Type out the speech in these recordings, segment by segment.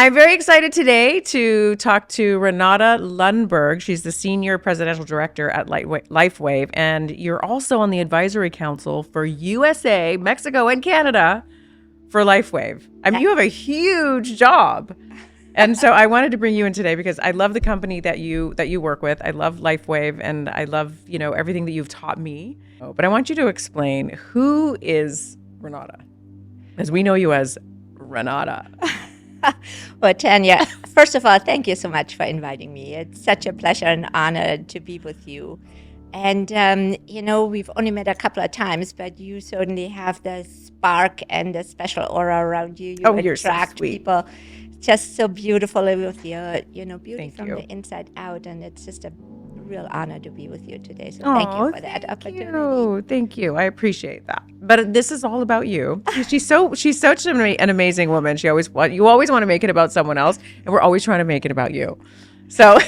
I'm very excited today to talk to Renate Lundberg. She's the Senior Presidential Director at LifeWave, and you're also on the Advisory Council for USA, Mexico, and Canada for LifeWave. I mean, you have a huge job. And so I wanted to bring you in today because I love the company that you work with. I love LifeWave, and I love, everything that you've taught me. But I want you to explain, who is Renate? As we know you as Renate. Well, Tanya, first of all, thank you so much for inviting me. It's such a pleasure and honor to be with you. And, we've only met a couple of times, but you certainly have the spark and the special aura around you. You You're so attract sweet. people just so beautifully with your, beauty Thank from you. the inside out. And it's just a real honor to be with you today. So thank you for that opportunity. Thank you. I appreciate that. But this is all about you. She's such an amazing woman. You always want to make it about someone else, and we're always trying to make it about you. So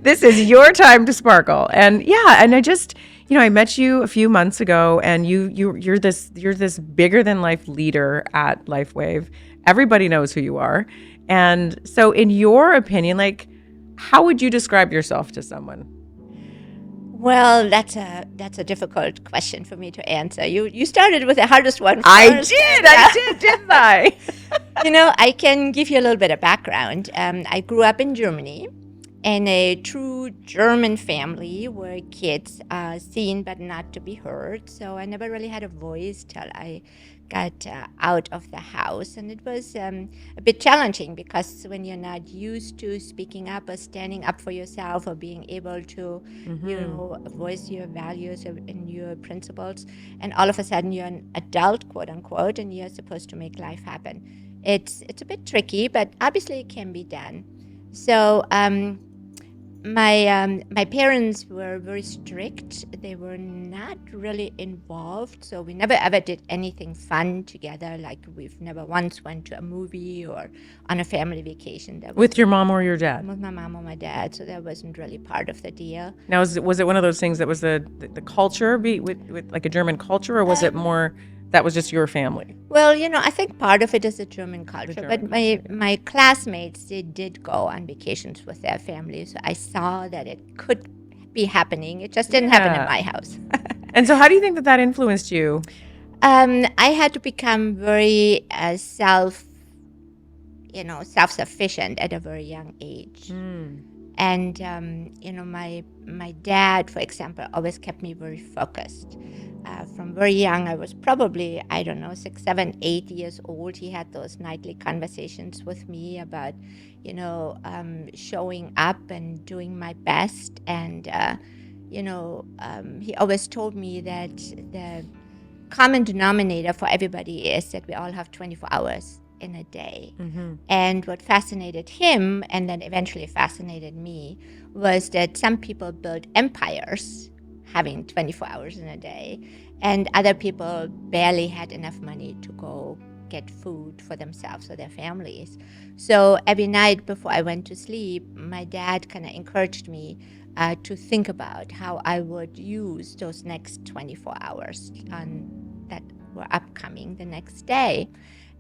this is your time to sparkle. And and I just, I met you a few months ago, and you're this bigger than life leader at LifeWave. Everybody knows who you are. And so in your opinion, how would you describe yourself to someone? Well, that's a difficult question for me to answer. You started with the hardest one first. I did, didn't I? I can give you a little bit of background. I grew up in Germany in a true German family where kids are seen but not to be heard. So I never really had a voice till I got out of the house. And it was a bit challenging because when you're not used to speaking up or standing up for yourself or being able to, voice your values and your principles, and all of a sudden you're an adult, quote unquote, and you're supposed to make life happen. It's a bit tricky, but obviously it can be done. So my parents were very strict. They were not really involved, so we never ever did anything fun together. Like we've never once went to a movie or on a family vacation. With your mom or your dad? With my mom or my dad, so that wasn't really part of the deal. Now, was it one of those things that was the culture with like a German culture, or was it more that was just your family? Well, I think part of it is the German culture. But my classmates, they did go on vacations with their families. So I saw that it could be happening. It just didn't happen in my house. And so how do you think that influenced you? I had to become very self-sufficient at a very young age. And, my dad, for example, always kept me very focused. From very young, I was probably, 6, 7, 8 years old. He had those nightly conversations with me about, showing up and doing my best. And, he always told me that the common denominator for everybody is that we all have 24 hours in a day. And what fascinated him, and then eventually fascinated me, was that some people build empires having 24 hours in a day, and other people barely had enough money to go get food for themselves or their families. So every night before I went to sleep, my dad kind of encouraged me to think about how I would use those next 24 hours that were upcoming the next day.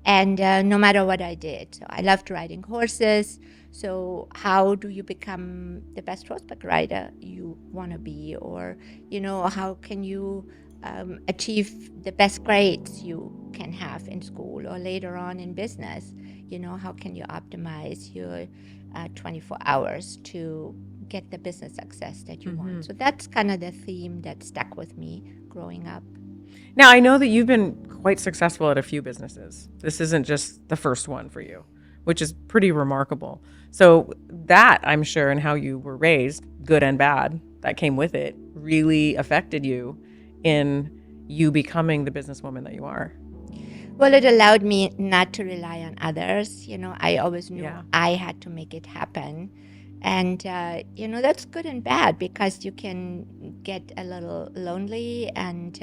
And no matter what I did. So I loved riding horses. So how do you become the best horseback rider you want to be? Or, how can you achieve the best grades you can have in school or later on in business? How can you optimize your 24 hours to get the business success that you want? So that's kind of the theme that stuck with me growing up. Now, I know that you've been quite successful at a few businesses. This isn't just the first one for you, which is pretty remarkable. So that, I'm sure, and how you were raised, good and bad, that came with it, really affected you in you becoming the businesswoman that you are. Well, it allowed me not to rely on others. I always knew I had to make it happen. And, that's good and bad because you can get a little lonely and,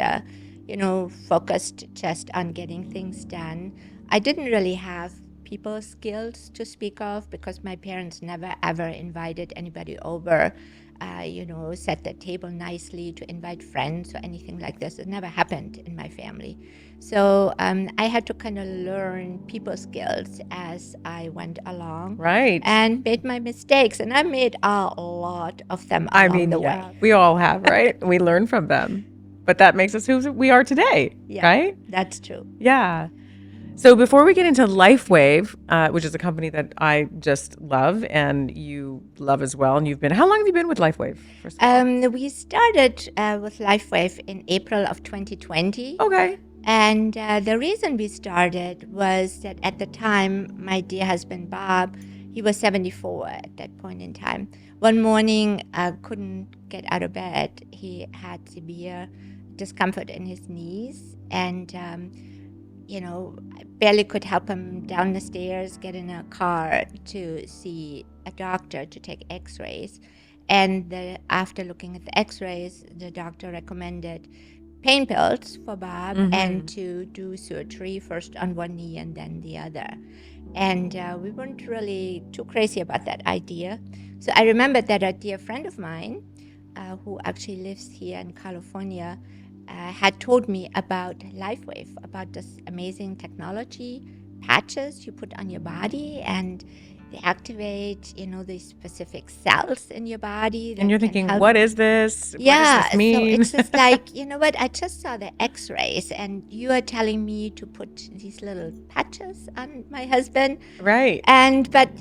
focused just on getting things done. I didn't really have people skills to speak of, because my parents never ever invited anybody over, set the table nicely to invite friends or anything like this. It never happened in my family. So I had to kind of learn people skills as I went along. Right. And made my mistakes. And I made a lot of them along the way. We all have, right? We learn from them. But that makes us who we are today, right? That's true. Yeah. So before we get into LifeWave, which is a company that I just love and you love as well, and how long have you been with LifeWave? We started with LifeWave in April of 2020. Okay. And the reason we started was that at the time, my dear husband, Bob, he was 74 at that point in time. One morning, couldn't get out of bed. He had severe discomfort in his knees, and I barely could help him down the stairs, get in a car to see a doctor to take x-rays. And after looking at the x-rays, the doctor recommended pain pills for Bob and to do surgery first on one knee and then the other. And we weren't really too crazy about that idea. So I remember that a dear friend of mine who actually lives here in California had told me about LifeWave, about this amazing technology, patches you put on your body, and they activate, these specific cells in your body. And you're thinking, what is this? Yeah, what does this mean? So it's just like, I just saw the x-rays and you are telling me to put these little patches on my husband. Right. But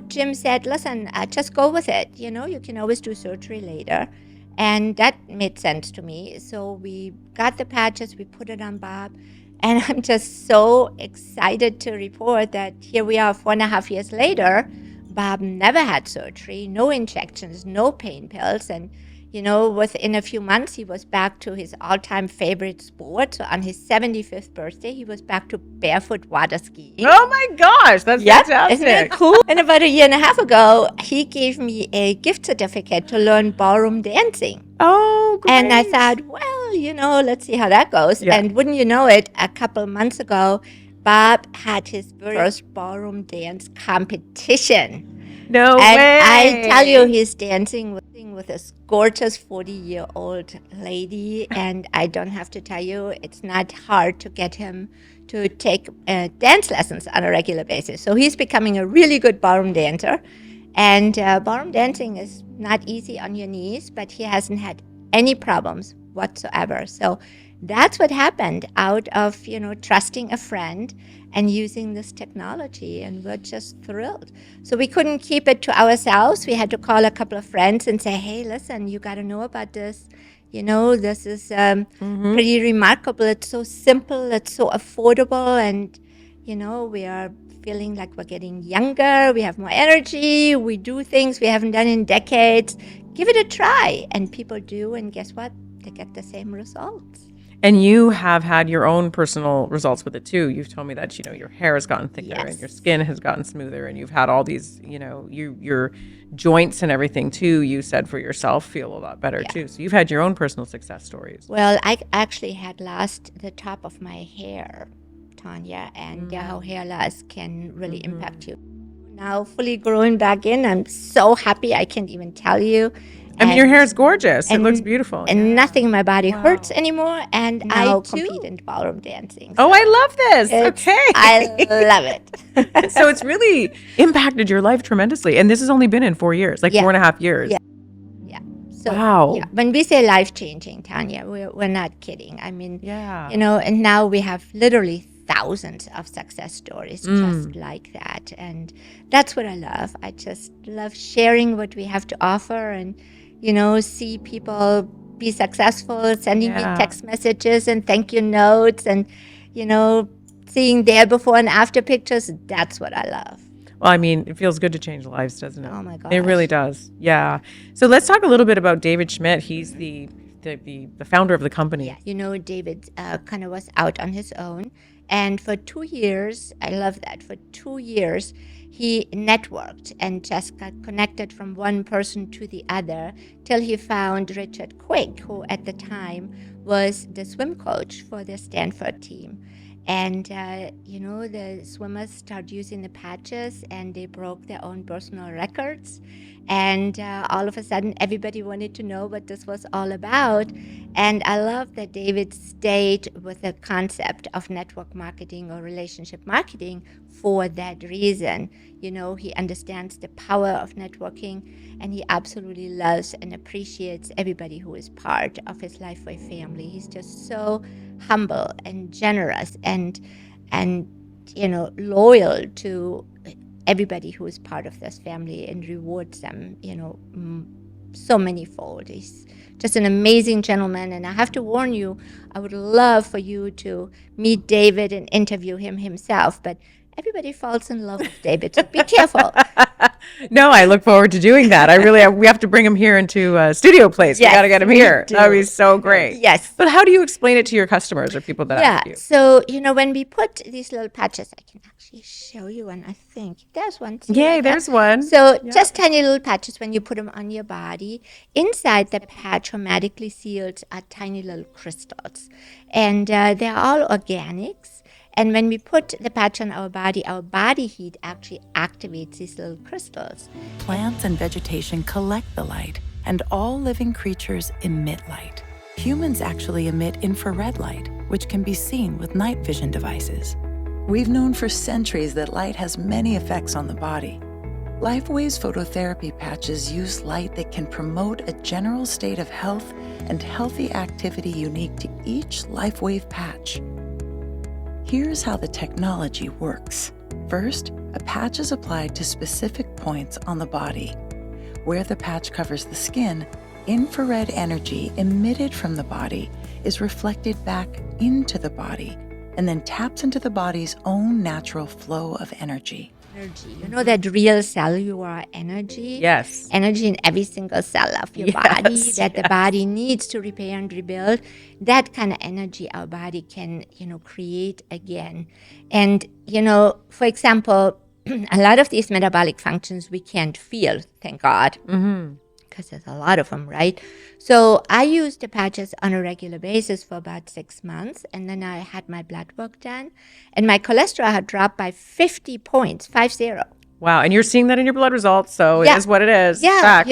Jim said, listen, just go with it. You can always do surgery later. And that made sense to me. So we got the patches, we put it on Bob. And I'm just so excited to report that here we are 4.5 years later. Bob never had surgery, no injections, no pain pills. And, within a few months, he was back to his all-time favorite sport. So on his 75th birthday, he was back to barefoot water skiing. Oh my gosh, that's fantastic. Isn't that cool? And about 1.5 years ago, he gave me a gift certificate to learn ballroom dancing. Oh, great. And I thought, well, let's see how that goes. Yeah. And wouldn't you know it, a couple months ago, Bob had his first ballroom dance competition. No and way. I tell you, he's dancing with this gorgeous 40-year-old lady. And I don't have to tell you, it's not hard to get him to take dance lessons on a regular basis. So he's becoming a really good ballroom dancer. And ballroom dancing is not easy on your knees, but he hasn't had any problems whatsoever. So that's what happened out of, trusting a friend and using this technology. And we're just thrilled. So we couldn't keep it to ourselves. We had to call a couple of friends and say, hey, listen, you got to know about this. This is pretty remarkable. It's so simple. It's so affordable. And, we are feeling like we're getting younger, we have more energy, we do things we haven't done in decades. Give it a try. And people do, and guess what? They get the same results. And you have had your own personal results with it too. You've told me that, your hair has gotten thicker and your skin has gotten smoother, and you've had all these, your joints and everything too, you said for yourself, feel a lot better too. So you've had your own personal success stories. Well, I actually had lost the top of my hair, Tanya, and how hair loss can really impact you. Now fully growing back in, I'm so happy, I can't even tell you. I mean, your hair is gorgeous. It looks beautiful. And nothing in my body hurts anymore. And I compete in ballroom dancing. So I love this. Okay. I love it. So it's really impacted your life tremendously. And this has only been in 4 years, 4.5 years. Yeah. So, wow. Yeah. When we say life-changing, Tanya, we're not kidding. I mean, and now we have literally thousands of success stories just like that. And that's what I love. I just love sharing what we have to offer and, see people be successful, sending me text messages and thank you notes and, seeing their before and after pictures. That's what I love. Well, I mean, it feels good to change lives, doesn't it? Oh my gosh. It really does. Yeah. So let's talk a little bit about David Schmidt. He's the founder of the company. Yeah. David kind of was out on his own. And for 2 years, I love that, for 2 years, he networked and just got connected from one person to the other till he found Richard Quick, who at the time was the swim coach for the Stanford team. And, the swimmers started using the patches and they broke their own personal records. And all of a sudden, everybody wanted to know what this was all about. And I love that David stayed with the concept of network marketing or relationship marketing for that reason. He understands the power of networking, and he absolutely loves and appreciates everybody who is part of his LifeWave family. He's just so humble and generous and loyal to everybody who is part of this family and rewards them so manyfold. He's just an amazing gentleman, and I have to warn you, I would love for you to meet David and interview him himself, but everybody falls in love with David, so be careful. No, I look forward to doing that. We have to bring him here into Studio Place. Yes, we got to get him here. That would be so great. Yes. But how do you explain it to your customers or people that ask you? So, when we put these little patches, I can actually show you one, I think. There's one. Yay, there's one. So just tiny little patches, when you put them on your body, inside the patch hermetically sealed are tiny little crystals. And they're all organics. And when we put the patch on our body heat actually activates these little crystals. Plants and vegetation collect the light, and all living creatures emit light. Humans actually emit infrared light, which can be seen with night vision devices. We've known for centuries that light has many effects on the body. LifeWave's phototherapy patches use light that can promote a general state of health and healthy activity unique to each LifeWave patch. Here's how the technology works. First, a patch is applied to specific points on the body. Where the patch covers the skin, infrared energy emitted from the body is reflected back into the body and then taps into the body's own natural flow of energy. That real cellular energy? Yes. Energy in every single cell of your body that the body needs to repair and rebuild. That kind of energy our body can, create again. And, for example, a lot of these metabolic functions we can't feel, thank God. Because there's a lot of them, right? So I used the patches on a regular basis for about 6 months, and then I had my blood work done, and my cholesterol had dropped by 50 points, 50. Wow, and you're seeing that in your blood results, so it is what it is. Yeah, Facts.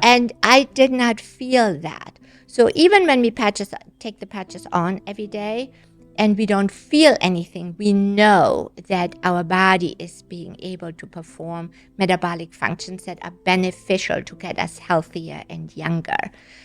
And I did not feel that. So even when we take the patches on every day, and we don't feel anything, we know that our body is being able to perform metabolic functions that are beneficial to get us healthier and younger.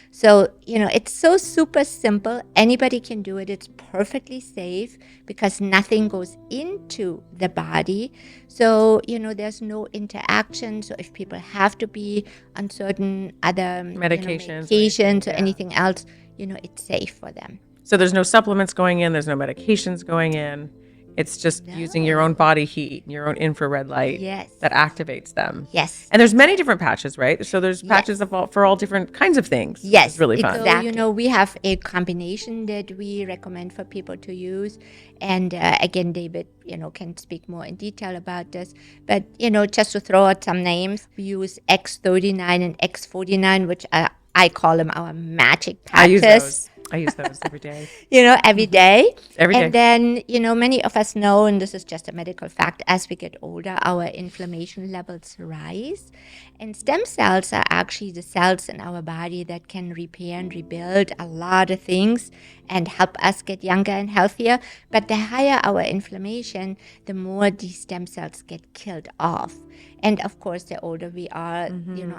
So, it's so super simple. Anybody can do it. It's perfectly safe because nothing goes into the body. So, there's no interaction. So if people have to be on certain other medications or anything else, it's safe for them. So there's no supplements going in, there's no medications going in. It's just using your own body heat, your own infrared light that activates them. Yes. And there's many different patches, right? So there's patches for all different kinds of things. Yes. It's really fun. Exactly. So, we have a combination that we recommend for people to use. And again, David, can speak more in detail about this. But, just to throw out some names, we use X39 and X49, which I call them our magic patches. I use those every day. Every day. Every day. And then, many of us know, and this is just a medical fact, as we get older, our inflammation levels rise. And stem cells are actually the cells in our body that can repair and rebuild a lot of things and help us get younger and healthier. But the higher our inflammation, the more these stem cells get killed off. And of course, the older we are,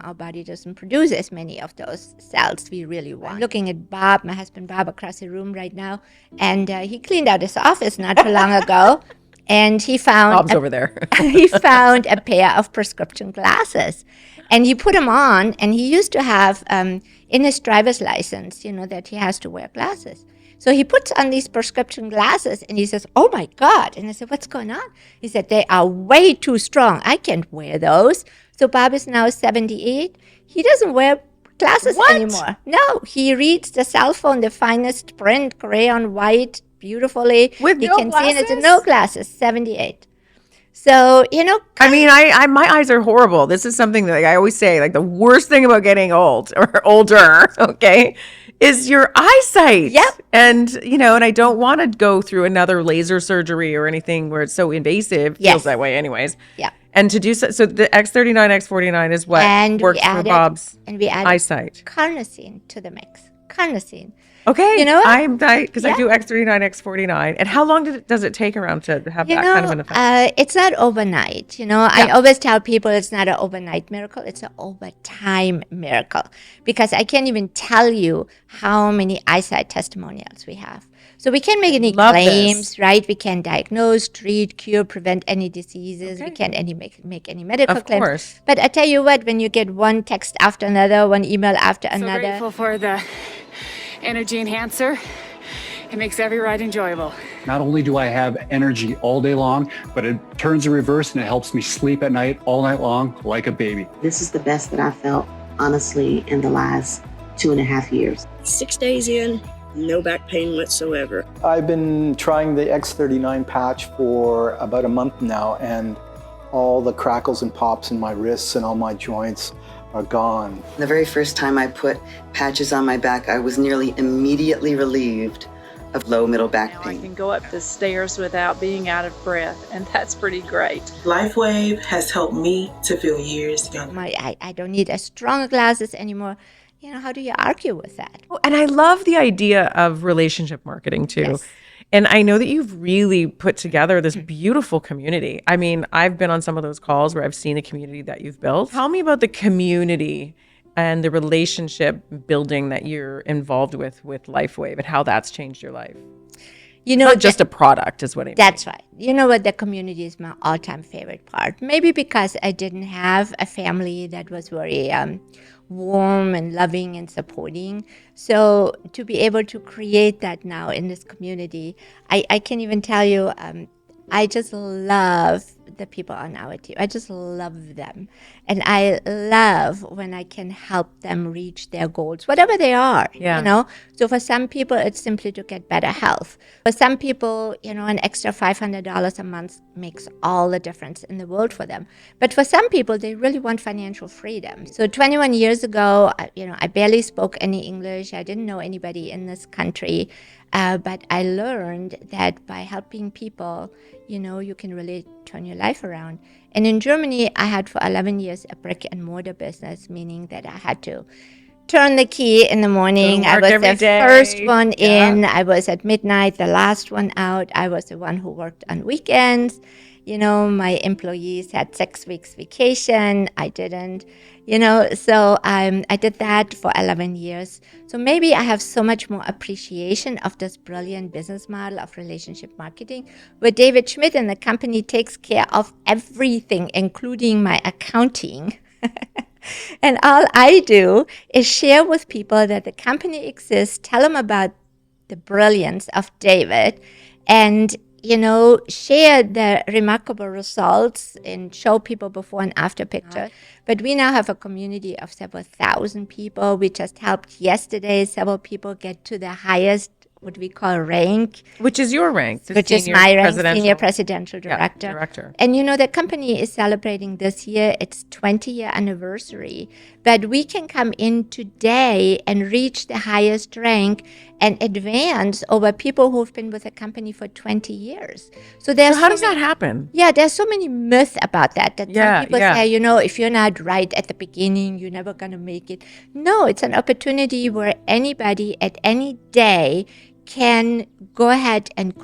our body doesn't produce as many of those cells we really want. I'm looking at Bob, my husband Bob, across the room right now, and he cleaned out his office not too long ago, and he found Bob's over there. he found a pair of prescription glasses, and he put them on. And he used to have in his driver's license, that he has to wear glasses. So he puts on these prescription glasses and he says, "Oh my God." And I said, "What's going on?" He said, "They are way too strong. I can't wear those." So Bob is now 78. He doesn't wear glasses anymore. No, he reads the cell phone, the finest print, gray on white, beautifully. With he no can glasses? See it. No glasses, 78. So, I mean, I my eyes are horrible. This is something that I always say, the worst thing about getting old or older, okay, is your eyesight. Yep. And, and I don't want to go through another laser surgery or anything where it's so invasive. Yes. Feels that way anyways. Yeah. And to do so the X39, X49 is what works for Bob's eyesight. Carnosine to the mix. Carnosine. Okay. You know what? I'm because I do X39, X49. And how long does it take around to have that kind of an effect? It's not overnight. I always tell people it's not an overnight miracle. It's an overtime miracle, because I can't even tell you how many eyesight testimonials we have. So we can't make any claims, right? We can't diagnose, treat, cure, prevent any diseases. We can't make any medical claims. Of course. But I tell you what, when you get one text after another, one email after another. So grateful for the energy enhancer. It makes every ride enjoyable. Not only do I have energy all day long, but it turns the reverse and it helps me sleep at night, all night long, like a baby. This is the best that I felt, honestly, in the last 2.5 years. 6 days in, no back pain whatsoever. I've been trying the X39 patch for about a month now, and all the crackles and pops in my wrists and all my joints are gone. The very first time I put patches on my back, I was nearly immediately relieved of low middle back pain. I can go up the stairs without being out of breath, and that's pretty great. LifeWave has helped me to feel years younger. I don't need as strong glasses anymore. How do you argue with that? Oh, and I love the idea of relationship marketing too. Yes. And I know that you've really put together this beautiful community. I mean, I've been on some of those calls where I've seen the community that you've built. Tell me about the community and the relationship building that you're involved with LifeWave and how that's changed your life. Not just a product is what I mean. That's right. You know what? The community is my all-time favorite part. Maybe because I didn't have a family that was very warm and loving and supporting. So to be able to create that now in this community, I can even tell you, I just love the people on our team. I just love them. And I love when I can help them reach their goals, whatever they are, So for some people, it's simply to get better health. For some people, an extra $500 a month makes all the difference in the world for them. But for some people, they really want financial freedom. So 21 years ago, I barely spoke any English. I didn't know anybody in this country. But I learned that by helping people, you can really turn your life around. And in Germany, I had for 11 years a brick and mortar business, meaning that I had to turn the key in the morning. I was the first one in. I was at midnight, the last one out. I was the one who worked on weekends. My employees had 6 weeks vacation. I didn't, so I did that for 11 years. So maybe I have so much more appreciation of this brilliant business model of relationship marketing, where David Schmidt and the company takes care of everything, including my accounting. And all I do is share with people that the company exists, tell them about the brilliance of David, and share the remarkable results and show people before and after pictures. But we now have a community of several thousand people. We just helped yesterday several people get to the highest, what we call rank. Which is your rank. Which is my rank, Senior Presidential Director. Yeah, director. And the company is celebrating this year its 20-year anniversary. But we can come in today and reach the highest rank and advance over people who've been with the company for 20 years. So how does that happen? Yeah, there's so many myths about that some people say, if you're not right at the beginning, you're never going to make it. No, it's an opportunity where anybody at any day can go ahead and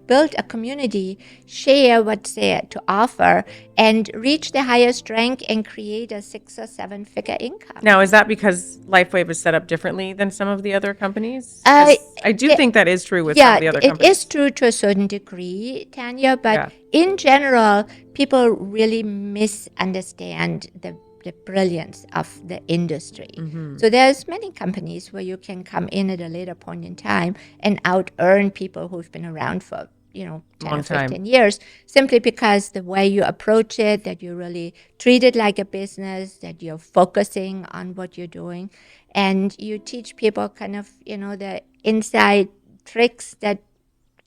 build a community, share what's there to offer, and reach the highest rank and create a 6 or 7 figure income. Now, is that because LifeWave is set up differently than some of the other companies? I do think that is true with some of the other companies. It is true to a certain degree, Tanya, but in general, people really misunderstand the brilliance of the industry. Mm-hmm. So there's many companies where you can come in at a later point in time and out-earn people who've been around for 10 or 15 years, simply because the way you approach it, that you really treat it like a business, that you're focusing on what you're doing, and you teach people kind of, the inside tricks that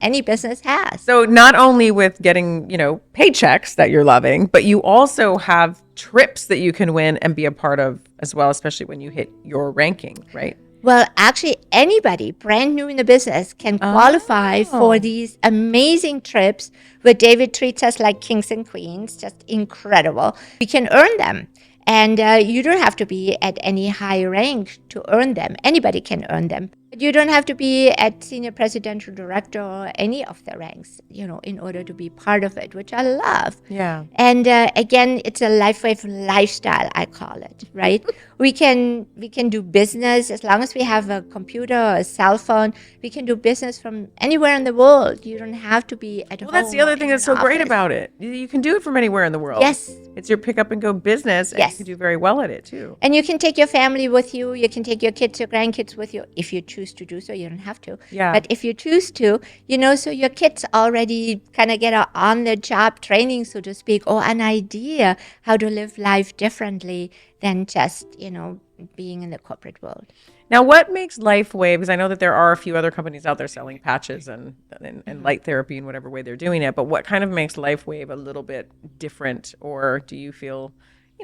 any business has. So not only with getting, paychecks that you're loving, but you also have trips that you can win and be a part of as well, especially when you hit your ranking, right? Well, actually, anybody brand new in the business can qualify for these amazing trips where David treats us like kings and queens, just incredible. We can earn them. And you don't have to be at any high rank to earn them. Anybody can earn them. But you don't have to be at senior presidential director or any of the ranks, in order to be part of it, which I love. Yeah. And again, it's a LifeWave lifestyle, I call it, right? we can do business as long as we have a computer or a cell phone. We can do business from anywhere in the world. You don't have to be at home. Well, that's the other thing that's so great about it. You can do it from anywhere in the world. Yes. It's your pick up and go business, and you can do very well at it too. And you can take your family with you. You can take your kids, your grandkids with you if you choose to do so. You don't have to. Yeah. But if you choose to, so your kids already kind of get on-the-job training, so to speak, or an idea how to live life differently than just, being in the corporate world. Now, what makes LifeWave, because I know that there are a few other companies out there selling patches and light therapy in whatever way they're doing it, but what kind of makes LifeWave a little bit different, or do you feel,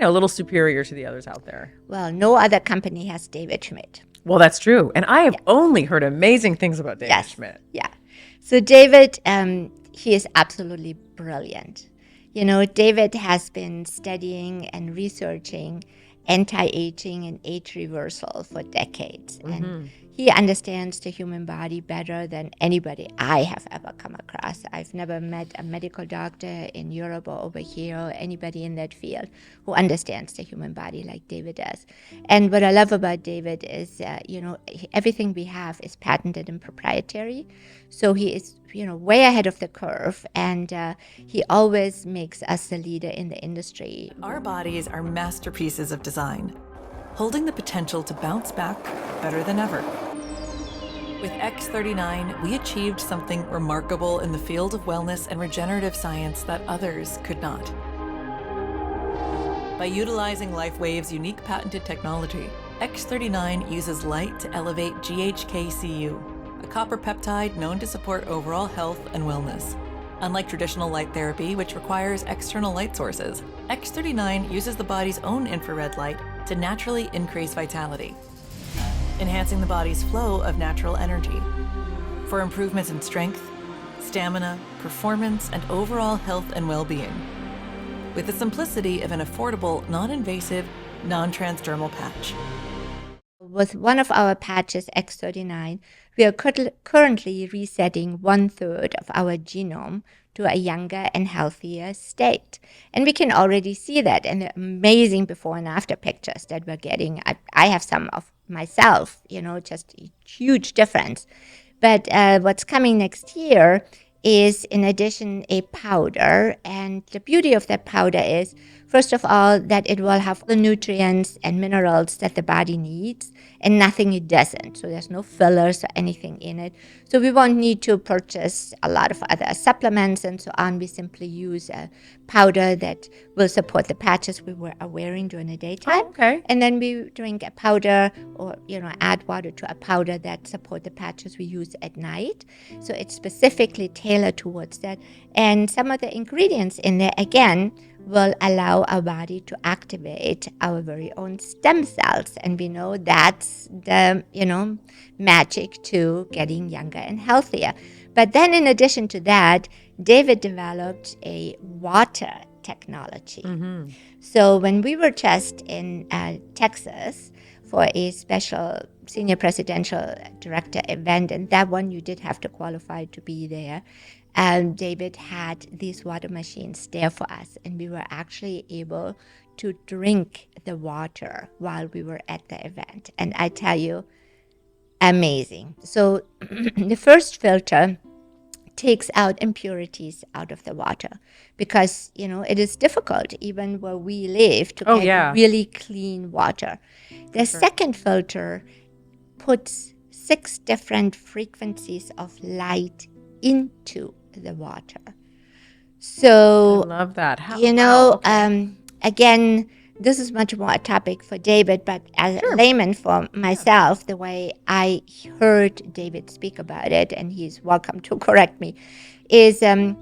a little superior to the others out there? Well, no other company has David Schmidt. Well, that's true. And I have only heard amazing things about David Schmidt. Yeah. So David, he is absolutely brilliant. David has been studying and researching anti-aging and age reversal for decades. Mm-hmm. And he understands the human body better than anybody I have ever come across. I've never met a medical doctor in Europe or over here or anybody in that field who understands the human body like David does. And what I love about David is, everything we have is patented and proprietary. So he is, way ahead of the curve, and he always makes us the leader in the industry. Our bodies are masterpieces of design, holding the potential to bounce back better than ever. With X39, we achieved something remarkable in the field of wellness and regenerative science that others could not. By utilizing LifeWave's unique patented technology, X39 uses light to elevate GHK-Cu, a copper peptide known to support overall health and wellness. Unlike traditional light therapy, which requires external light sources, X39 uses the body's own infrared light to naturally increase vitality, enhancing the body's flow of natural energy for improvements in strength, stamina, performance, and overall health and well-being, with the simplicity of an affordable, non-invasive, non-transdermal patch. With one of our patches, X39, we are currently resetting 1/3 of our genome to a younger and healthier state. And we can already see that in the amazing before and after pictures that we're getting. I have some of myself, just a huge difference. But what's coming next year is, in addition, a powder. And the beauty of that powder is, first of all, that it will have the nutrients and minerals that the body needs, and nothing it doesn't. So there's no fillers or anything in it. So we won't need to purchase a lot of other supplements and so on. We simply use a powder that will support the patches we are wearing during the daytime. Oh, okay. And then we drink a powder, or add water to a powder that support the patches we use at night. So it's specifically tailored towards that. And some of the ingredients in there, again, will allow our body to activate our very own stem cells. And we know that's the, magic to getting younger and healthier. But then in addition to that, David developed a water technology. Mm-hmm. So when we were just in Texas for a special senior presidential director event, and that one you did have to qualify to be there, David had these water machines there for us, and we were actually able to drink the water while we were at the event. And I tell you, amazing. So the first filter takes out impurities out of the water, because it is difficult even where we live to get really clean water. The second filter puts 6 different frequencies of light into the water. So I love that. Again, this is much more a topic for David, but as a layman for myself, the way I heard David speak about it, and he's welcome to correct me, is, when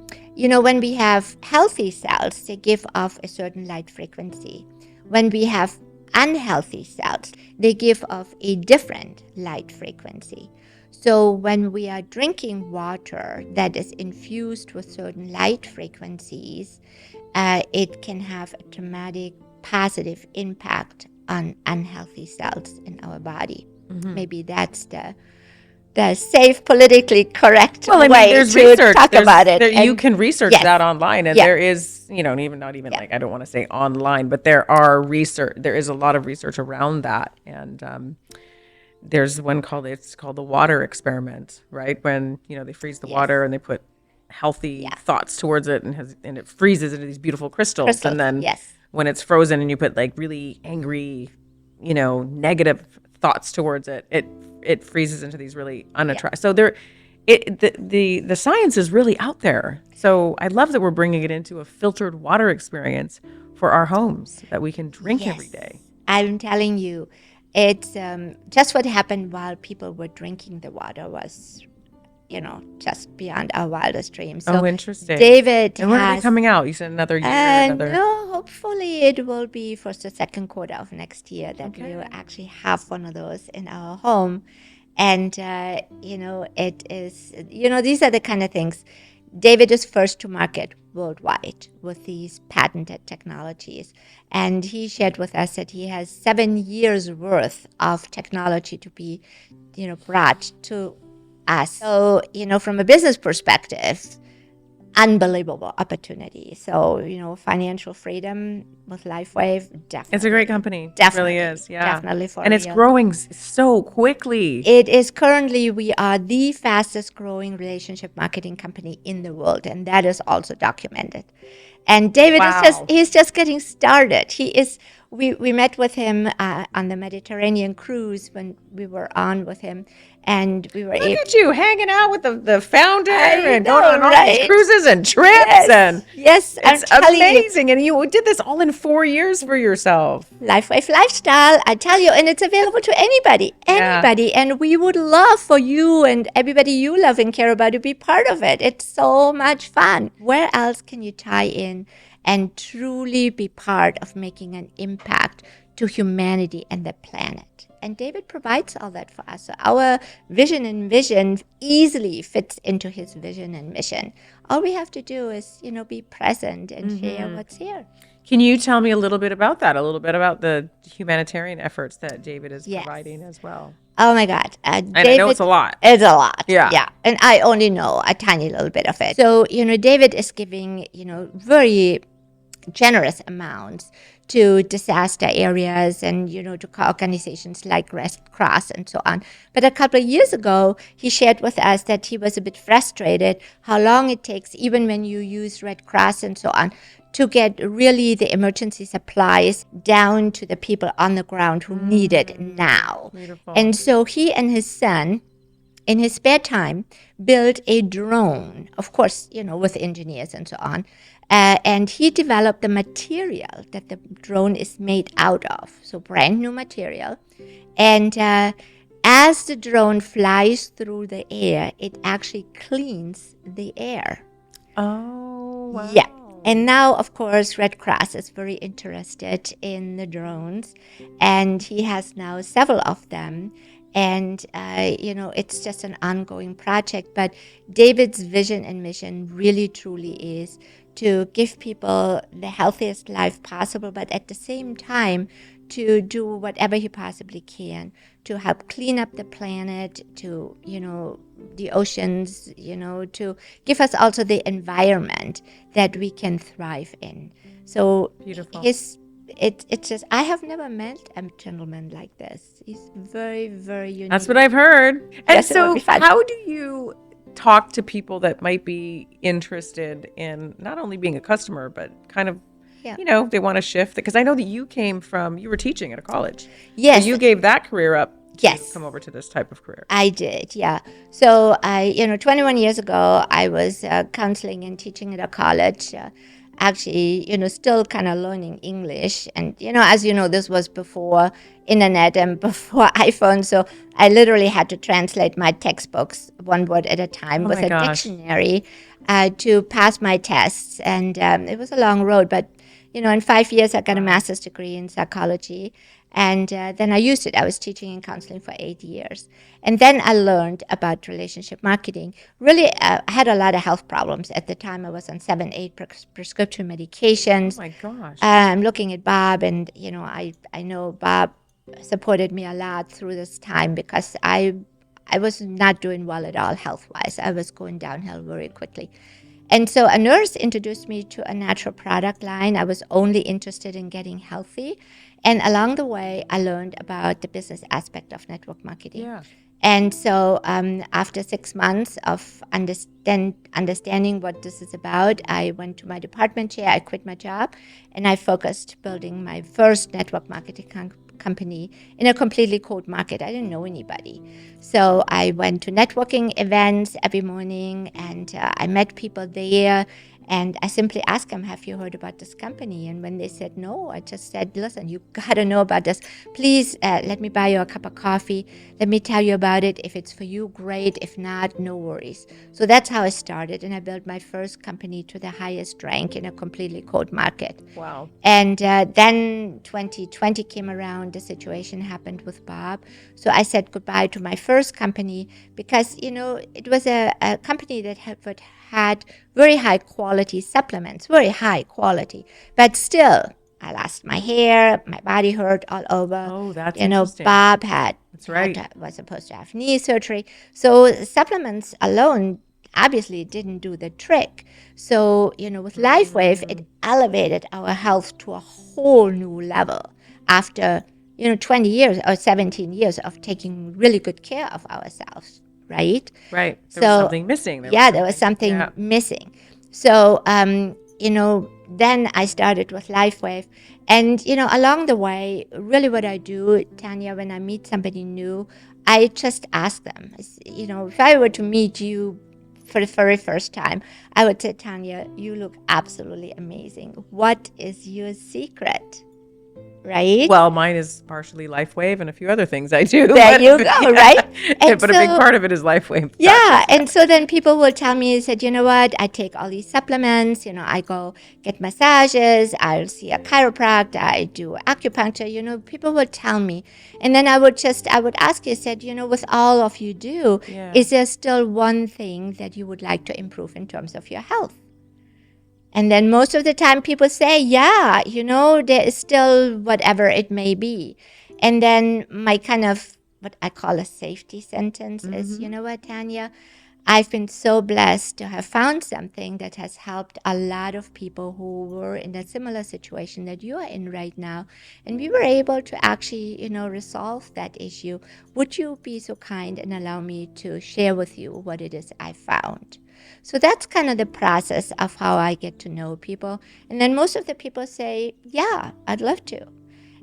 we have healthy cells, they give off a certain light frequency. When we have unhealthy cells, they give off a different light frequency. So when we are drinking water that is infused with certain light frequencies, it can have a dramatic positive impact on unhealthy cells in our body. Maybe that's the safe, politically correct way there's to research. talk about it. You can research that online, and Yeah. there is, not even like, I don't want to say online, but there is a lot of research around that, and there's one called the water experiment, right? When they freeze the water and they put healthy thoughts towards it, and it freezes into these beautiful crystals, and then when it's frozen and you put like really angry, negative thoughts towards it, it freezes into these really unattractive. So the science is really out there. So I love that we're bringing it into a filtered water experience for our homes that we can drink every day. I'm telling you, it's just what happened while people were drinking the water was, just beyond our wildest dreams. So interesting. David and when are they coming out? You said another year. No, hopefully it will be for the second quarter of next year that we will actually have one of those in our home. And, it is, these are the kind of things. David is first to market worldwide with these patented technologies. And he shared with us that he has 7 years worth of technology to be, brought to us. So, from a business perspective, unbelievable opportunity. So, financial freedom with LifeWave, definitely. It's a great company. Definitely. It really is. Yeah. Definitely for And it's growing so quickly. It is currently, we are the fastest growing relationship marketing company in the world. And that is also documented. And David he's just getting started. We met with him on the Mediterranean cruise when we were on with him. And we were Look at you hanging out with the founder and going on all these cruises and trips. Yes, it's amazing. And you did this all in 4 years for yourself. LifeWave lifestyle, I tell you, and it's available to anybody. And we would love for you and everybody you love and care about to be part of it. It's so much fun. Where else can you tie in and truly be part of making an impact to humanity and the planet? And David provides all that for us. So our vision and mission easily fits into his vision and mission. All we have to do is, be present and share what's here. Can you tell me a little bit about that? A little bit about the humanitarian efforts that David is providing as well? Oh my God. And I know it's a lot. It's a lot. Yeah. And I only know a tiny little bit of it. So, David is giving, very generous amounts to disaster areas and, to organizations like Red Cross and so on. But a couple of years ago, he shared with us that he was a bit frustrated how long it takes, even when you use Red Cross and so on, to get really the emergency supplies down to the people on the ground who need it now. Beautiful. And so he and his son, in his spare time, built a drone, of course, with engineers and so on. And he developed the material that the drone is made out of, so brand new material. And as the drone flies through the air, it actually cleans the air. Oh, wow. Yeah. And now, of course, Red Cross is very interested in the drones, and he has now several of them. And, it's just an ongoing project. But David's vision and mission really, truly is to give people the healthiest life possible, but at the same time, to do whatever he possibly can to help clean up the planet, to, the oceans, to give us also the environment that we can thrive in. So beautiful. It's just, I have never met a gentleman like this. He's very, very unique. That's what I've heard. And yes, so how do you talk to people that might be interested in not only being a customer, but kind of, they want to shift? Because I know that you were teaching at a college. Yes. So you gave that career up to come over to this type of career. I did, yeah. So 21 years ago, I was counseling and teaching at a college. Actually, still kind of learning English. And, as you know, this was before internet and before iPhone. So I literally had to translate my textbooks one word at a time with a dictionary to pass my tests. And it was a long road. But, in 5 years, I got a master's degree in psychology. And then I used it. I was teaching and counseling for 8 years. And then I learned about relationship marketing. Really, I had a lot of health problems. At the time, I was on 7, 8 prescription medications. Oh my gosh. I'm looking at Bob, and, I know Bob supported me a lot through this time because I was not doing well at all health-wise. I was going downhill very quickly. And so a nurse introduced me to a natural product line. I was only interested in getting healthy. And along the way, I learned about the business aspect of network marketing. Yeah. And so after 6 months of understanding what this is about, I went to my department chair, I quit my job, and I focused building my first network marketing company in a completely cold market. I didn't know anybody. So I went to networking events every morning, and I met people there. And I simply asked them, have you heard about this company? And when they said no, I just said, listen, you got to know about this. Please let me buy you a cup of coffee. Let me tell you about it. If it's for you, great. If not, no worries. So that's how I started. And I built my first company to the highest rank in a completely cold market. Wow. And then 2020 came around. The situation happened with Bob. So I said goodbye to my first company because, it was a company that had very high quality supplements, very high quality. But still, I lost my hair, my body hurt all over. Oh, that's interesting. Bob was supposed to have knee surgery. So supplements alone obviously didn't do the trick. So, with LifeWave, it elevated our health to a whole new level after, 20 years or 17 years of taking really good care of ourselves. Right. There was something missing. There was something missing. So, then I started with LifeWave. And, along the way, really what I do, Tanya, when I meet somebody new, I just ask them, if I were to meet you for the very first time, I would say, Tanya, you look absolutely amazing. What is your secret? Right? Well, mine is partially LifeWave and a few other things I do. There you go, right? But a big part of it is LifeWave. Yeah, and so then people will tell me, said, you know what, I take all these supplements, I go get massages, I'll see a chiropractor, I do acupuncture, people would tell me. And then I would ask you, said, with all of you do, is there still one thing that you would like to improve in terms of your health? And then most of the time people say, there is still whatever it may be. And then my kind of what I call a safety sentence is, you know what, Tanya, I've been so blessed to have found something that has helped a lot of people who were in a similar situation that you are in right now. And we were able to actually, resolve that issue. Would you be so kind and allow me to share with you what it is I found? So that's kind of the process of how I get to know people. And then most of the people say, yeah, I'd love to.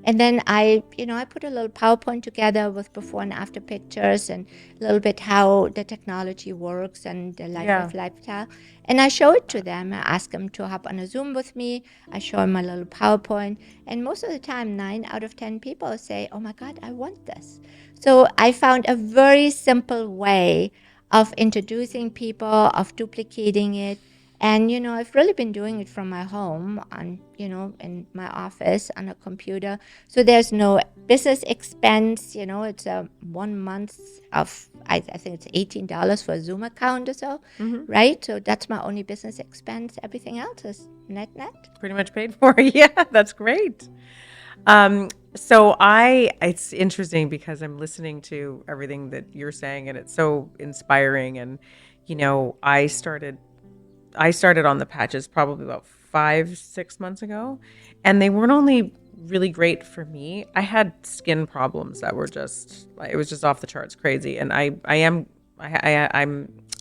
And then I put a little PowerPoint together with before and after pictures and a little bit how the technology works and the LifeWave lifestyle. And I show it to them. I ask them to hop on a Zoom with me. I show them a little PowerPoint. And most of the time, 9 out of 10 people say, oh my God, I want this. So I found a very simple way of introducing people, of duplicating it. And, I've really been doing it from my home on, in my office on a computer. So there's no business expense, it's a 1 month of, I think it's $18 for a Zoom account or so, right? So that's my only business expense. Everything else is net. Pretty much paid for. Yeah, that's great. So it's interesting because I'm listening to everything that you're saying and it's so inspiring. And, I started on the patches probably about 5-6 months ago, and they weren't only really great for me. I had skin problems that were it was just off the charts crazy. And I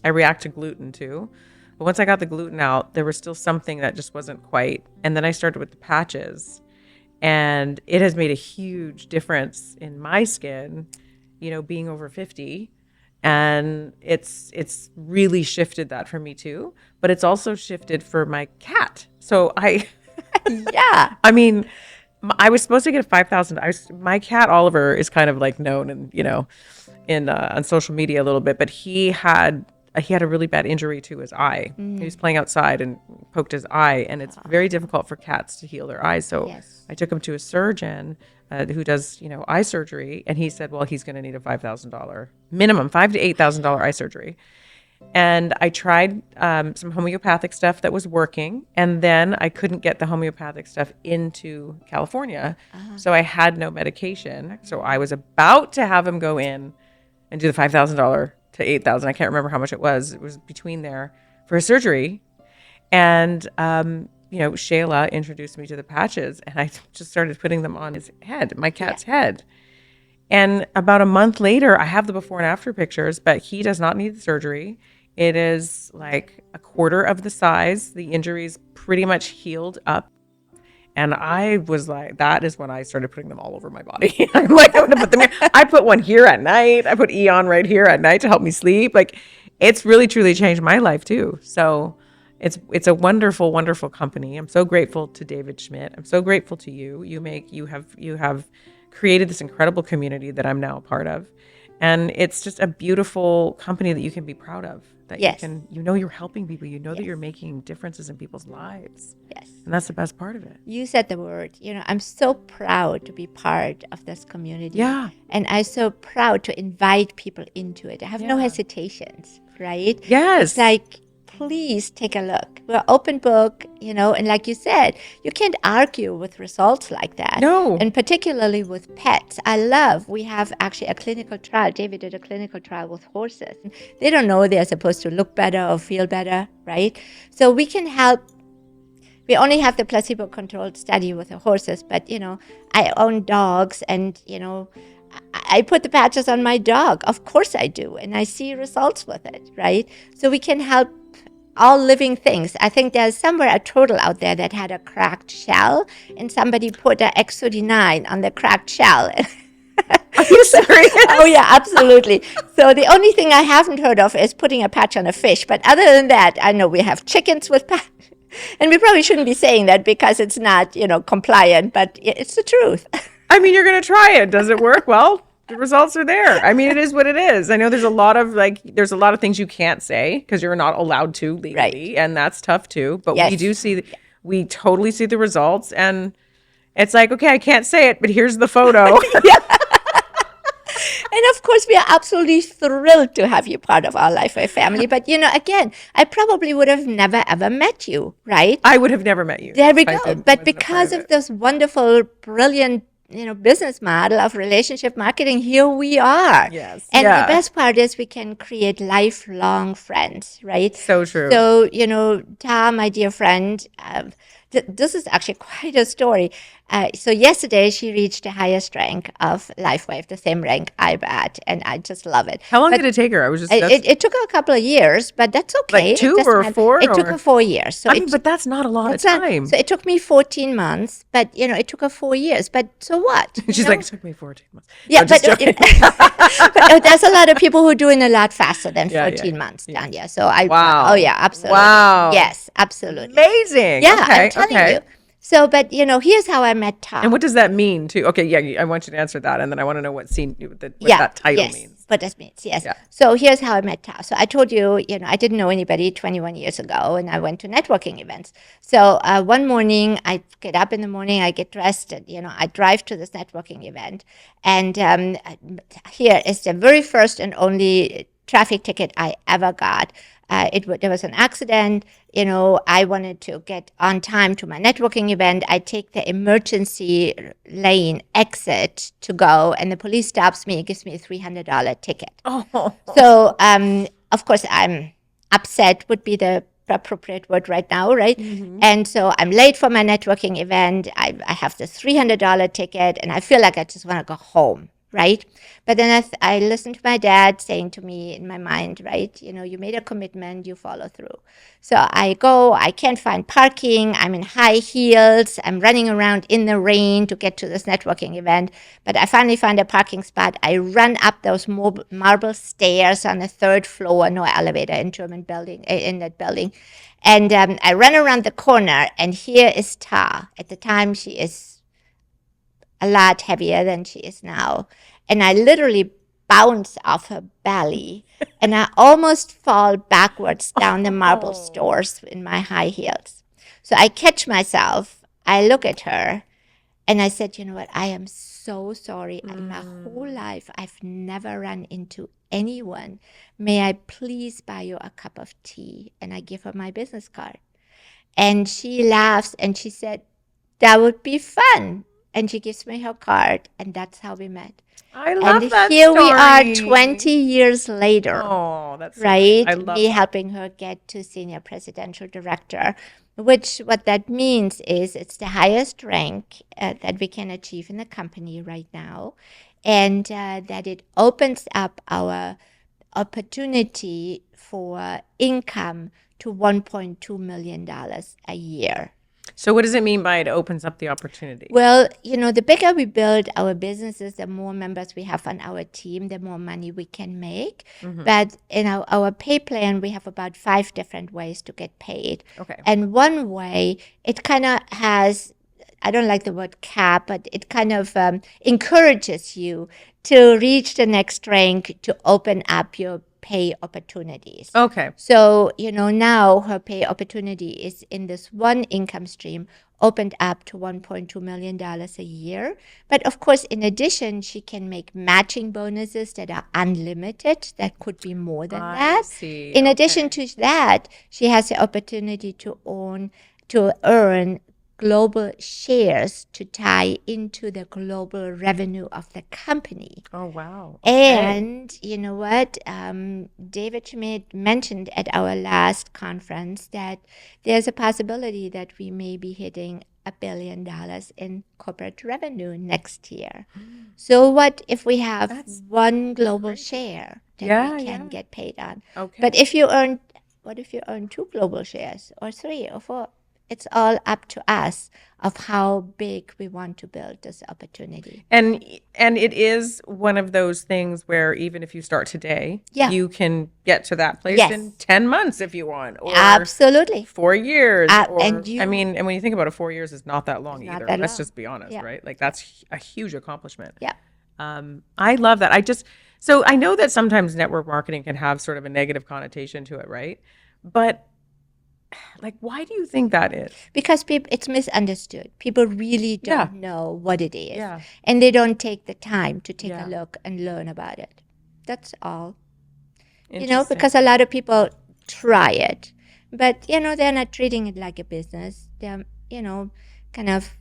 react to gluten too. But once I got the gluten out, there was still something that just wasn't quite. And then I started with the patches. And it has made a huge difference in my skin, being over 50. And it's really shifted that for me too. But it's also shifted for my cat. So Yeah. I mean, I was supposed to get 5,000. My cat Oliver is kind of like known and, on social media a little bit, but he had he had a really bad injury to his eye. He was playing outside and poked his eye, and it's very difficult for cats to heal their eyes. So I took him to a surgeon who does, eye surgery, and he said, well, he's going to need a $5,000 minimum, $5,000 to $8,000 eye surgery. And I tried some homeopathic stuff that was working, and then I couldn't get the homeopathic stuff into California, so I had no medication. So I was about to have him go in and do the $5,000 to $8,000. I can't remember how much it was. It was between there for his surgery, and Shayla introduced me to the patches, and I just started putting them on his head, my cat's head. And about a month later, I have the before and after pictures, but he does not need the surgery. It is like a quarter of the size. The injury's pretty much healed up. And I was like, that is when I started putting them all over my body. I'm like, I'm going to put them here. I put one here at night. I put Eon right here at night to help me sleep. Like, it's really, truly changed my life too. So it's a wonderful, wonderful company. I'm so grateful to David Schmidt. I'm so grateful to you. You have created this incredible community that I'm now a part of. And it's just a beautiful company that you can be proud of. That you're helping people. That you're making differences in people's lives. Yes. And that's the best part of it. You said the word. I'm so proud to be part of this community. Yeah. And I'm so proud to invite people into it. I have no hesitations, right? Yes. It's like, please take a look. We're open book, and like you said, you can't argue with results like that. No. And particularly with pets. We have actually a clinical trial. David did a clinical trial with horses. They don't know they're supposed to look better or feel better, right? So we can help. We only have the placebo-controlled study with the horses, but, I own dogs and, I put the patches on my dog. Of course I do. And I see results with it, right? So we can help all living things. I think there's somewhere a turtle out there that had a cracked shell, and somebody put an X39 on the cracked shell. Are you serious? Oh, yeah, absolutely. So the only thing I haven't heard of is putting a patch on a fish. But other than that, I know we have chickens with patch. And we probably shouldn't be saying that because it's not, compliant, but it's the truth. I mean, you're going to try it. Does it work? Well, the results are there. I mean, it is what it is. I know there's a lot of things you can't say because you're not allowed to legally, right. And that's tough too. But we totally see the results, and it's like, okay, I can't say it, but here's the photo. And of course, we are absolutely thrilled to have you part of our LifeWave family. But, again, I probably would have never, ever met you, right? I would have never met you. There we go. But because of this wonderful, brilliant, business model of relationship marketing, here we are. Yes. And the best part is we can create lifelong friends, right? So true. So, Tom, my dear friend, this is actually quite a story. So yesterday she reached the highest rank of LifeWave, the same rank I'm at, and I just love it. How long did it take her? It took her a couple of years, but that's okay. Like 2 or 4? It took her 4 years. So but that's not a lot of time. So it took me 14 months, but it took her 4 years. But so what? She's like, it took me 14 months. Yeah, but there's a lot of people who are doing a lot faster than 14 months, Tanya. So wow. Oh yeah, absolutely. Wow. Yes, absolutely. Amazing. Yeah, okay, I'm telling you. So, but here's how I met Tom. And what does that mean too? Okay, yeah, I want you to answer that, and then I want to know what that title means. What that means, yes. Yeah. So here's how I met Tom. So I told you, I didn't know anybody 21 years ago, and I went to networking events. So one morning, I get up in the morning, I get dressed, and I drive to this networking event, and here is the very first and only traffic ticket I ever got. There was an accident. I wanted to get on time to my networking event. I take the emergency lane exit to go, and the police stops me and gives me a $300 ticket. Oh. So, of course, I'm upset would be the appropriate word right now, right? Mm-hmm. And so I'm late for my networking event. I have this $300 ticket, and I feel like I just want to go home. Right? But then I listened to my dad saying to me in my mind, right, you made a commitment, you follow through. So I go, I can't find parking, I'm in high heels, I'm running around in the rain to get to this networking event, but I finally find a parking spot. I run up those marble stairs on the 3rd floor, no elevator in that building. And I run around the corner, and here is Ta. At the time, she is a lot heavier than she is now. And I literally bounce off her belly, and I almost fall backwards down the marble stairs in my high heels. So I catch myself, I look at her, and I said, you know what, I am so sorry. In my whole life, I've never run into anyone. May I please buy you a cup of tea? And I give her my business card. And she laughs and she said, that would be fun. And she gives me her card, and that's how we met. I love and that here story. we are 20 years later. Oh, that's so right? I love me that. helping her get to senior presidential director, which what that means is it's the highest rank that we can achieve in the company right now, and that it opens up our opportunity for income to $1.2 million a year. So what does it mean by it opens up the opportunity? Well, you know, the bigger we build our businesses, the more members we have on our team, the more money we can make. But in our pay plan, we have about 5 different ways to get paid. Okay. And one way, it kind of has, I don't like the word cap, but it kind of encourages you to reach the next rank, to open up your pay opportunities. Okay. So, you know, now her pay opportunity is in this one income stream opened up to $1.2 million a year. But of course, in addition, she can make matching bonuses that are unlimited. That could be more than that. See. In addition to that, she has the opportunity to earn global shares to tie into the global revenue of the company. Oh, wow. And you know what? David Schmidt mentioned at our last conference that there's a possibility that we may be hitting $1 billion in corporate revenue next year. So what if we have one global share that we can get paid on? Okay. But what if you earn 2 global shares or 3 or 4? It's all up to us of how big we want to build this opportunity. And it is one of those things where even if you start today, you can get to that place in 10 months if you want. Or absolutely. 4 years. And and when you think about it, 4 years is not that long either. Let's long. Just be honest, right? Like that's a huge accomplishment. Yeah. I love that. So I know that sometimes network marketing can have sort of a negative connotation to it, right? But like, why do you think that is? Because it's misunderstood. People really don't know what it is. And they don't take the time to take a look and learn about it. That's all. You know, because a lot of people try it. But, you know, they're not treating it like a business. They're, you know, kind of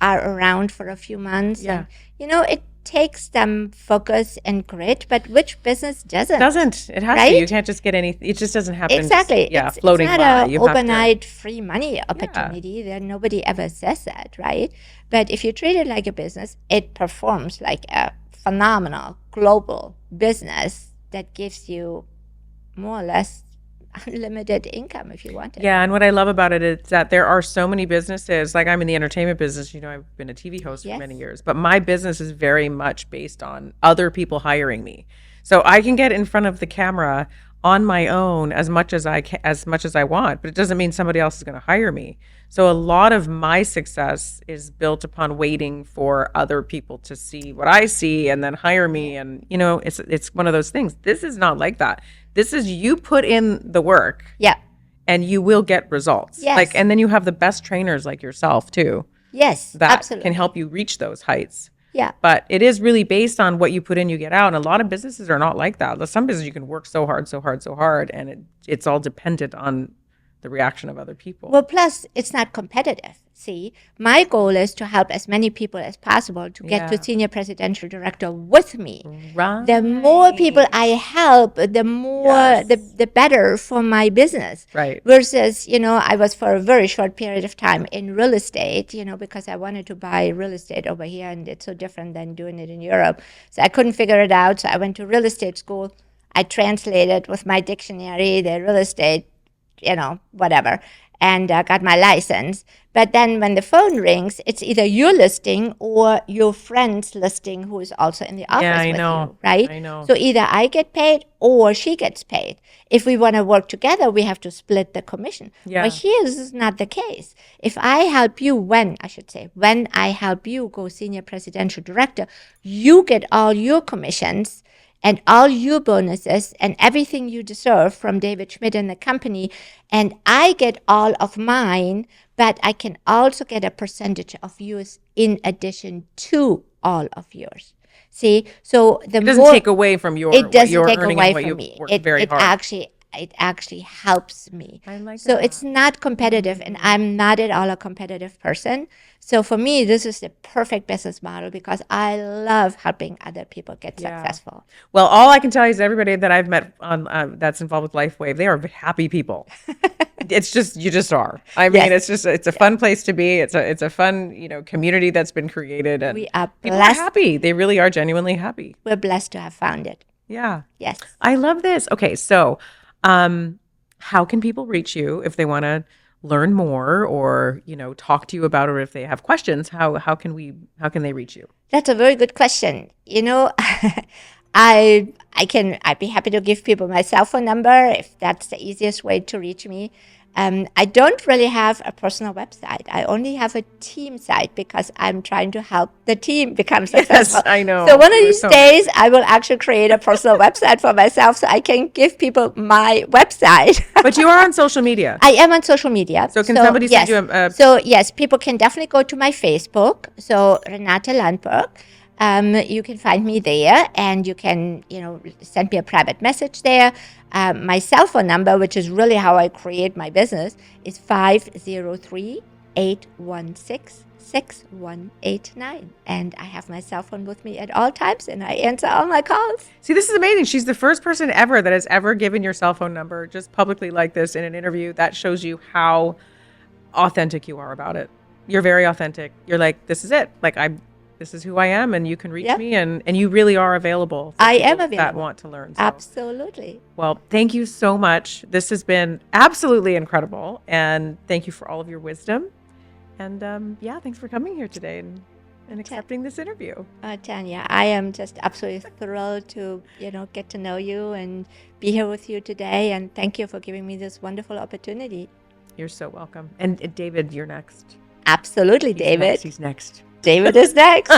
are around for a few months. And, you know, it takes them focus and grit, but which business doesn't? It has to. You can't just get anything. It just doesn't happen. Exactly. Floating it's not by. an overnight free money opportunity. There, nobody ever says that, right? But if you treat it like a business, it performs like a phenomenal global business that gives you more or less unlimited income if you want it. Yeah, and what I love about it is that there are so many businesses. Like I'm in the entertainment business. You know, I've been a TV host for many years, but my business is very much based on other people hiring me. So I can get in front of the camera on my own as much as I want, but it doesn't mean somebody else is going to hire me. So a lot of my success is built upon waiting for other people to see what I see and then hire me. And you know, it's one of those things. This is not like that. This is you put in the work. Yeah. And you will get results. Yes. And then you have the best trainers like yourself too. Yes, that absolutely. can help you reach those heights. Yeah. But it is really based on what you put in, you get out. And a lot of businesses are not like that. Some businesses you can work so hard, and it's all dependent on the reaction of other people. Well, plus it's not competitive. See, my goal is to help as many people as possible to get to senior presidential director with me. Right. The more people I help, the more, the better for my business. Right. Versus, you know, I was for a very short period of time in real estate, you know, because I wanted to buy real estate over here and it's so different than doing it in Europe. So I couldn't figure it out. So I went to real estate school. I translated with my dictionary the real estate, you know, whatever, and got my license. But then when the phone rings, it's either your listing or your friend's listing who is also in the office with you, right? I know. So either I get paid or she gets paid. If we want to work together, we have to split the commission. Yeah. But here, this is not the case. If I help you, when I help you go senior presidential director, you get all your commissions and all your bonuses and everything you deserve from David Schmidt and the company. And I get all of mine, but I can also get a percentage of yours in addition to all of yours. See, so the It doesn't more take away from your it doesn't what you're take earning away and what from you me. work very It hard. actually helps me. I like so that. it's not competitive, and I'm not at all a competitive person. So for me, this is the perfect business model because I love helping other people get successful. Well, all I can tell you is everybody that I've met on that's involved with LifeWave, they are happy people. It's just you just are. I mean, Yes. it's a fun place to be. It's a fun community that's been created, and We are people are blessed. happy. They really are genuinely happy. We're blessed to have found it. Yeah. Yes. I love this. Okay, so how can people reach you if they want to learn more or talk to you about it, or if they have questions? How can they reach you? That's a very good question. I'd be happy to give people my cell phone number if that's the easiest way to reach me. I don't really have a personal website. I only have a team site because I'm trying to help the team become successful. Yes, I know. So one of You're these so days, I will actually create a personal website for myself so I can give people my website. But you are on social media. I am on social media. So can somebody send you a So yes, people can definitely go to my Facebook. So Renate Lundberg. You can find me there, and you can, send me a private message there. My cell phone number, which is really how I create my business, is 503-816-6189. And I have my cell phone with me at all times, and I answer all my calls. See, this is amazing. She's the first person ever that has ever given your cell phone number just publicly like this in an interview. That shows you how authentic you are about it. You're very authentic. You're like, this is it. Like, this is who I am, and you can reach me, and you really are available. I am that available. Want to learn. So. Absolutely. Well, thank you so much. This has been absolutely incredible, and thank you for all of your wisdom. And thanks for coming here today and accepting this interview. Tanya, I am just absolutely thrilled to get to know you and be here with you today. And thank you for giving me this wonderful opportunity. You're so welcome. And David, you're next. Absolutely, David. He's next. David is next.